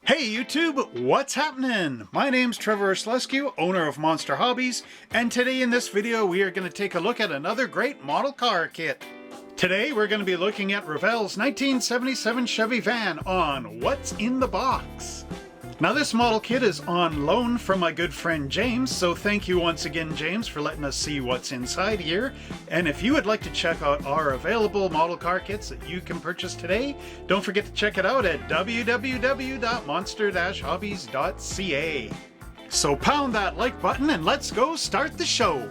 Hey YouTube, what's happening? My name's Trevor Slescu, owner of Monster Hobbies, and today in this video we are going to take a look at another great model car kit. Today we're going to be looking at Revell's 1977 Chevy van on What's in the Box. Now this model kit is on loan from my good friend James, so thank you once again James for letting us see what's inside here. And if you would like to check out our available model car kits that you can purchase today, don't forget to check it out at www.monster-hobbies.ca. So pound that like button and let's go start the show!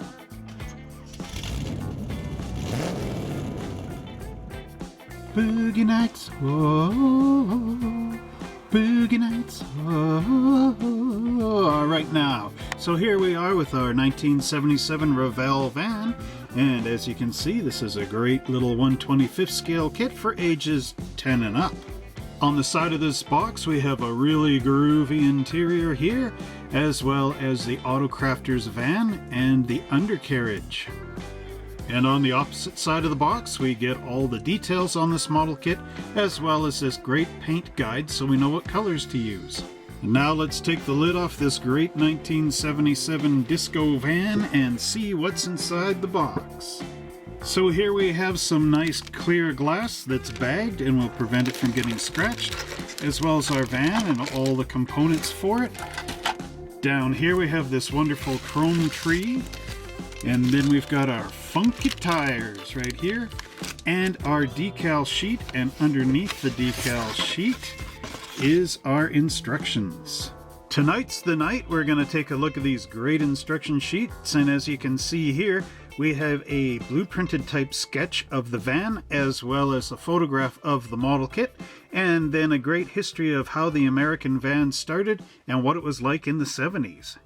Boogie nights, whoa. Boogie nights, oh, right now. So here we are with our 1977 Revell van, and as you can see, this is a great little 1/25th scale kit for ages 10 and up. On the side of this box, we have a really groovy interior here, as well as the Autocrafters van and the undercarriage. And on the opposite side of the box, we get all the details on this model kit, as well as this great paint guide so we know what colors to use. And now let's take the lid off this great 1977 disco van and see what's inside the box. So here we have some nice clear glass that's bagged and will prevent it from getting scratched, as well as our van and all the components for it. Down here we have this wonderful chrome tree. And then we've got our funky tires right here and our decal sheet, and underneath the decal sheet is our instructions. Tonight's the night we're going to take a look at these great instruction sheets, and as you can see here we have a blueprinted type sketch of the van as well as a photograph of the model kit, and then a great history of how the American van started and what it was like in the 70s.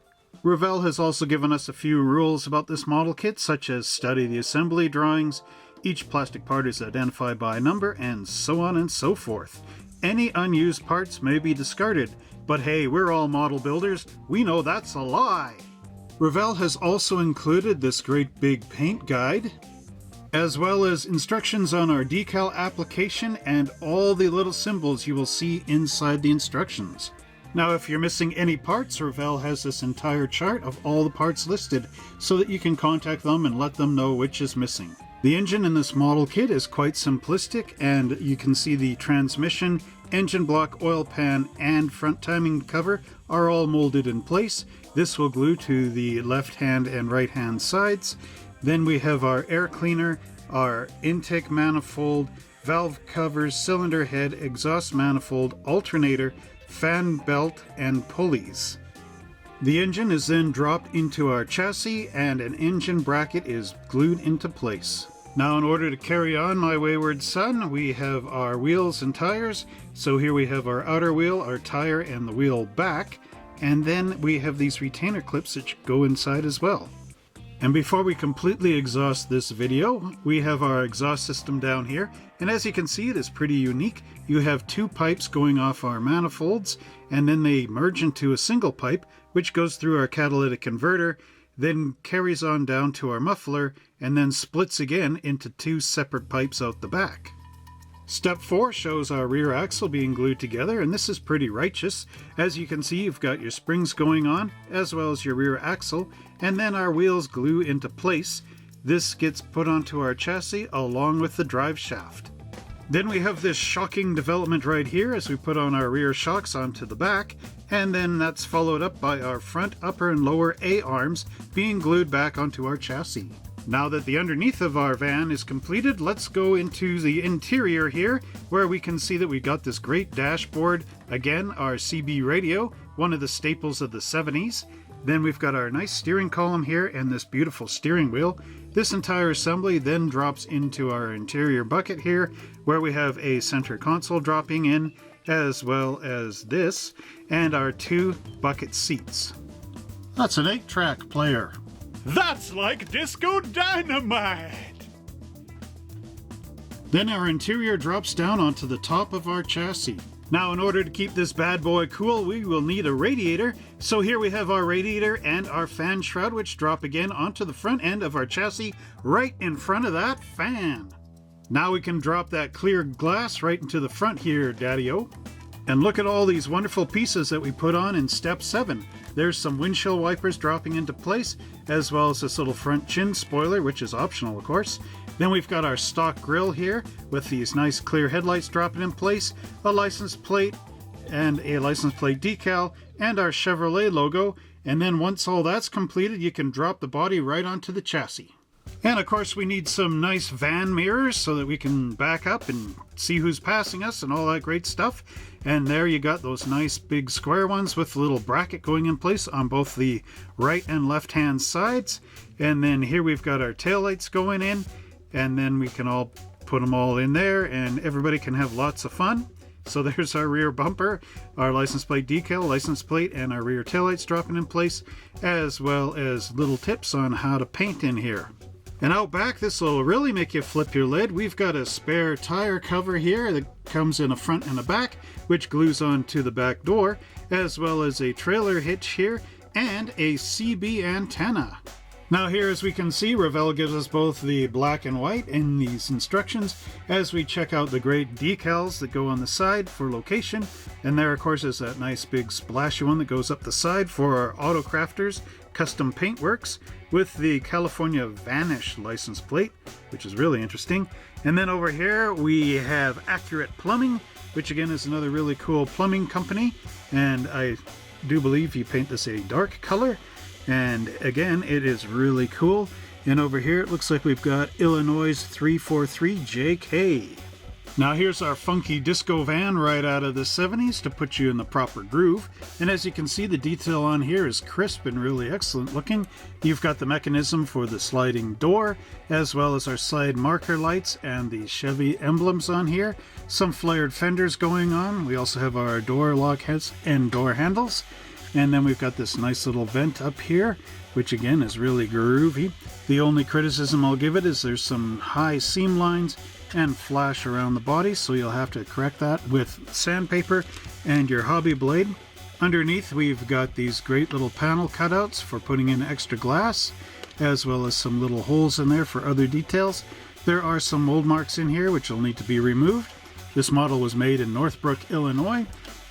Revell has also given us a few rules about this model kit, such as study the assembly drawings, each plastic part is identified by a number, and so on and so forth. Any unused parts may be discarded, but hey, we're all model builders, we know that's a lie! Revell has also included this great big paint guide, as well as instructions on our decal application and all the little symbols you will see inside the instructions. Now if you're missing any parts, Revell has this entire chart of all the parts listed so that you can contact them and let them know which is missing. The engine in this model kit is quite simplistic, and you can see the transmission, engine block, oil pan, and front timing cover are all molded in place. This will glue to the left hand and right hand sides. Then we have our air cleaner, our intake manifold, valve covers, cylinder head, exhaust manifold, alternator, fan belt, and pulleys. The engine is then dropped into our chassis and an engine bracket is glued into place. Now in order to carry on, my wayward son, we have our wheels and tires. So here we have our outer wheel, our tire, and the wheel back, and then we have these retainer clips that go inside as well. And before we completely exhaust this video, we have our exhaust system down here, and as you can see it is pretty unique. You have two pipes going off our manifolds, and then they merge into a single pipe which goes through our catalytic converter, then carries on down to our muffler, and then splits again into two separate pipes out the back. Step 4 shows our rear axle being glued together, and this is pretty righteous. As you can see, you've got your springs going on, as well as your rear axle, and then our wheels glue into place. This gets put onto our chassis along with the drive shaft. Then we have this shocking development right here as we put on our rear shocks onto the back, and then that's followed up by our front, upper, and lower A-arms being glued back onto our chassis. Now that the underneath of our van is completed, let's go into the interior here, where we can see that we got this great dashboard. Again, our CB radio, one of the staples of the 70s. Then we've got our nice steering column here and this beautiful steering wheel. This entire assembly then drops into our interior bucket here, where we have a center console dropping in, as well as this, and our two bucket seats. That's an 8-track player. That's like disco dynamite! Then our interior drops down onto the top of our chassis. Now in order to keep this bad boy cool, we will need a radiator. So here we have our radiator and our fan shroud, which drop again onto the front end of our chassis right in front of that fan. Now we can drop that clear glass right into the front here, Daddy-o. And look at all these wonderful pieces that we put on in step 7. There's some windshield wipers dropping into place, as well as this little front chin spoiler, which is optional of course. Then we've got our stock grille here with these nice clear headlights dropping in place, a license plate and a license plate decal, and our Chevrolet logo. And then once all that's completed, you can drop the body right onto the chassis. And of course we need some nice van mirrors so that we can back up and see who's passing us and all that great stuff. And there you got those nice big square ones with a little bracket going in place on both the right and left hand sides. And then here we've got our taillights going in, and then we can all put them all in there and everybody can have lots of fun. So there's our rear bumper, our license plate decal, license plate, and our rear taillights dropping in place, as well as little tips on how to paint in here. And out back, this will really make you flip your lid. We've got a spare tire cover here that comes in a front and a back, which glues onto the back door, as well as a trailer hitch here and a CB antenna. Now here, as we can see, Revell gives us both the black and white in these instructions as we check out the great decals that go on the side for location. And there, of course, is that nice big splashy one that goes up the side for our Auto Crafters Custom Paintworks with the California Vanish license plate, which is really interesting. And then over here we have Accurate Plumbing, which again is another really cool plumbing company. And I do believe you paint this a dark color. And again, it is really cool. And over here it looks like we've got Illinois 343JK. Now here's our funky disco van right out of the 70s to put you in the proper groove. And as you can see, the detail on here is crisp and really excellent looking. You've got the mechanism for the sliding door, as well as our side marker lights and the Chevy emblems on here. Some flared fenders going on. We also have our door lock heads and door handles. And then we've got this nice little vent up here, which again is really groovy. The only criticism I'll give it is there's some high seam lines and flash around the body, so you'll have to correct that with sandpaper and your hobby blade. Underneath we've got these great little panel cutouts for putting in extra glass, as well as some little holes in there for other details. There are some mold marks in here which will need to be removed. This model was made in Northbrook, Illinois.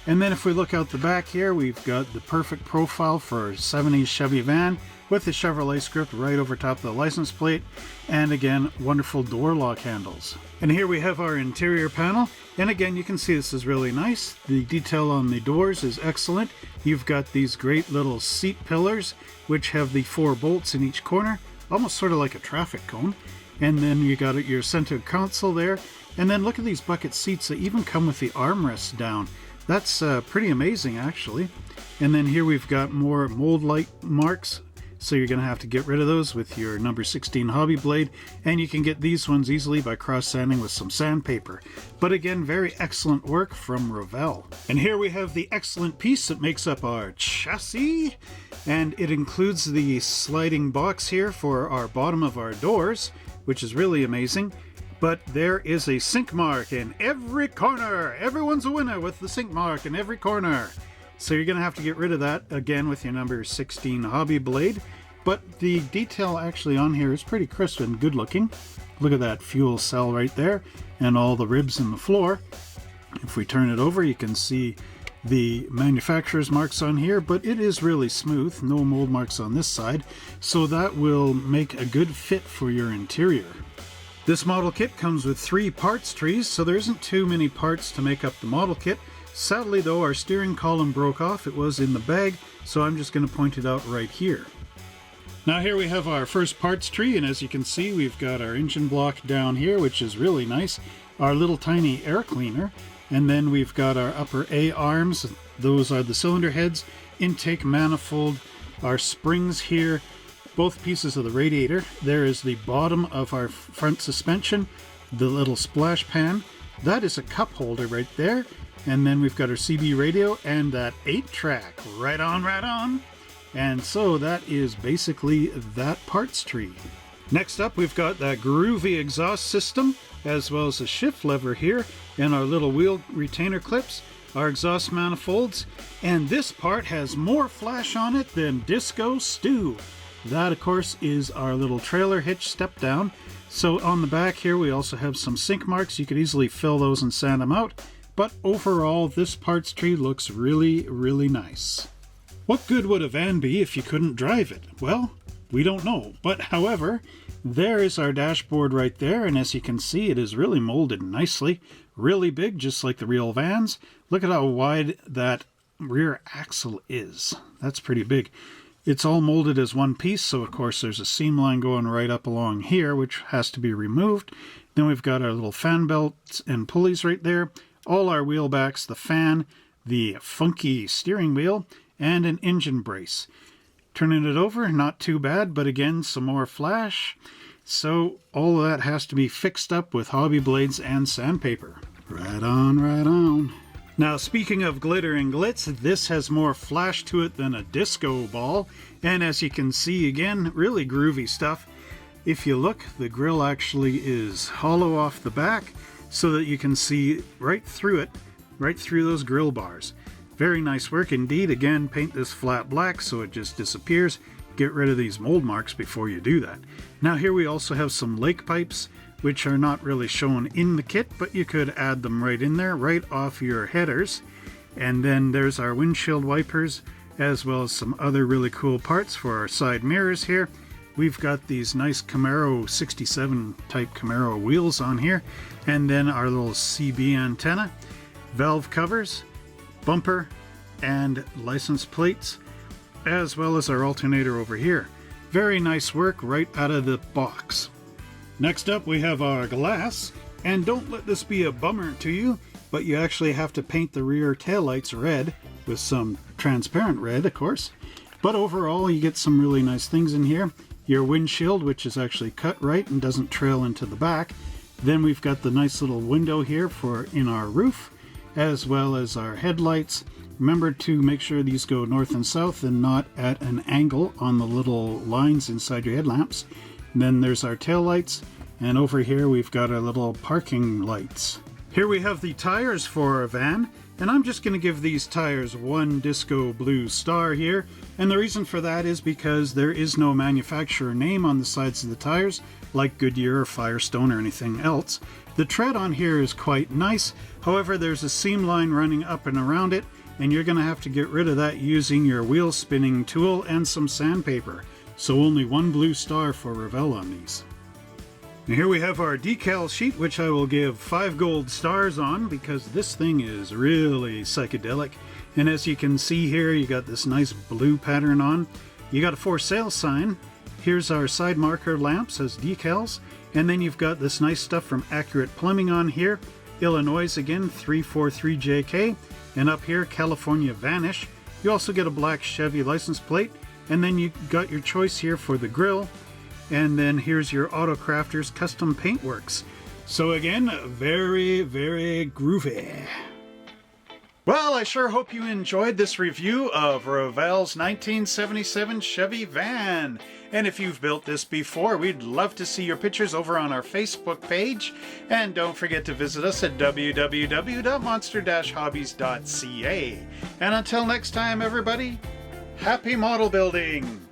And then if we look out the back here, we've got the perfect profile for a 70s Chevy van with the Chevrolet script right over top of the license plate, and again, wonderful door lock handles. And here we have our interior panel, and again, you can see this is really nice. The detail on the doors is excellent. You've got these great little seat pillars, which have the 4 bolts in each corner, almost sort of like a traffic cone. And then you got your center console there, and then look at these bucket seats that even come with the armrests down. That's pretty amazing, actually. And then here we've got more mold light marks, so you're going to have to get rid of those with your number 16 hobby blade, and you can get these ones easily by cross sanding with some sandpaper. But again, very excellent work from Revell. And here we have the excellent piece that makes up our chassis, and it includes the sliding box here for our bottom of our doors, which is really amazing. But there is a sink mark in every corner. Everyone's a winner with the sink mark in every corner. So you're going to have to get rid of that again with your number 16 hobby blade. But the detail actually on here is pretty crisp and good looking. Look at that fuel cell right there and all the ribs in the floor. If we turn it over, you can see the manufacturer's marks on here, but it is really smooth. No mold marks on this side. So that will make a good fit for your interior. This model kit comes with 3 parts trees, so there isn't too many parts to make up the model kit. Sadly though, our steering column broke off. It was in the bag, so I'm just going to point it out right here. Now here we have our first parts tree, and as you can see, we've got our engine block down here, which is really nice. Our little tiny air cleaner, and then we've got our upper A arms. Those are the cylinder heads, intake manifold, our springs here, both pieces of the radiator. There is the bottom of our front suspension, the little splash pan. That is a cup holder right there. And then we've got our CB radio and that 8-track. Right on, right on. And so that is basically that parts tree. Next up, we've got that Groovy exhaust system, as well as a shift lever here, and our little wheel retainer clips, our exhaust manifolds, and this part has more flash on it than Disco Stew. That, of course, is our little trailer hitch step down. So on the back here, we also have some sink marks. You could easily fill those and sand them out. but overall this parts tree looks really, really nice. What good would a van be if you couldn't drive it? Well, we don't know, but however, there is our dashboard right there, and as you can see, it is really molded nicely, really big, just like the real vans. Look at how wide that rear axle is. That's pretty big. It's all molded as one piece, so of course there's a seam line going right up along here, which has to be removed. Then we've got our little fan belts and pulleys right there, all our wheel backs, the fan, the funky steering wheel, and an engine brace. Turning it over, not too bad, but again, some more flash. So all of that has to be fixed up with hobby blades and sandpaper. Right on, right on. Now, speaking of glitter and glitz, this has more flash to it than a disco ball. And as you can see, again, really groovy stuff. If you look, the grill actually is hollow off the back so that you can see right through it, right through those grill bars. Very nice work indeed. Again, paint this flat black so it just disappears. Get rid of these mold marks before you do that. Now here we also have some lake pipes, which are not really shown in the kit, but you could add them right in there, right off your headers. And then there's our windshield wipers, as well as some other really cool parts for our side mirrors here. We've got these nice Camaro 67 type Camaro wheels on here, and then our little CB antenna, valve covers, bumper, and license plates, as well as our alternator over here. Very nice work right out of the box. Next up we have our glass, and don't let this be a bummer to you, but you actually have to paint the rear taillights red with some transparent red, of course. But overall you get some really nice things in here. Your windshield, which is actually cut right and doesn't trail into the back. Then we've got the nice little window here for in our roof, as well as our headlights. Remember to make sure these go north and south and not at an angle on the little lines inside your headlamps. And then there's our tail lights, and over here we've got our little parking lights. Here we have the tires for our van, and I'm just going to give these tires one disco blue star here. And the reason for that is because there is no manufacturer name on the sides of the tires, like Goodyear or Firestone or anything else. The tread on here is quite nice, however there's a seam line running up and around it, and you're going to have to get rid of that using your wheel spinning tool and some sandpaper. So only one blue star for Revell on these. Now here we have our decal sheet, which I will give 5 gold stars on because this thing is really psychedelic. And as you can see here, you got this nice blue pattern on. You got a for sale sign. Here's our side marker lamps as decals. And then you've got this nice stuff from Accurate Plumbing on here. Illinois again, 343JK. And up here, California Vanish. You also get a black Chevy license plate. And then you got your choice here for the grill. And then here's your Autocrafters Custom Paintworks. So again, very, very groovy. Well, I sure hope you enjoyed this review of Revell's 1977 Chevy van. And if you've built this before, we'd love to see your pictures over on our Facebook page. And don't forget to visit us at www.monster-hobbies.ca. And until next time, everybody, happy model building!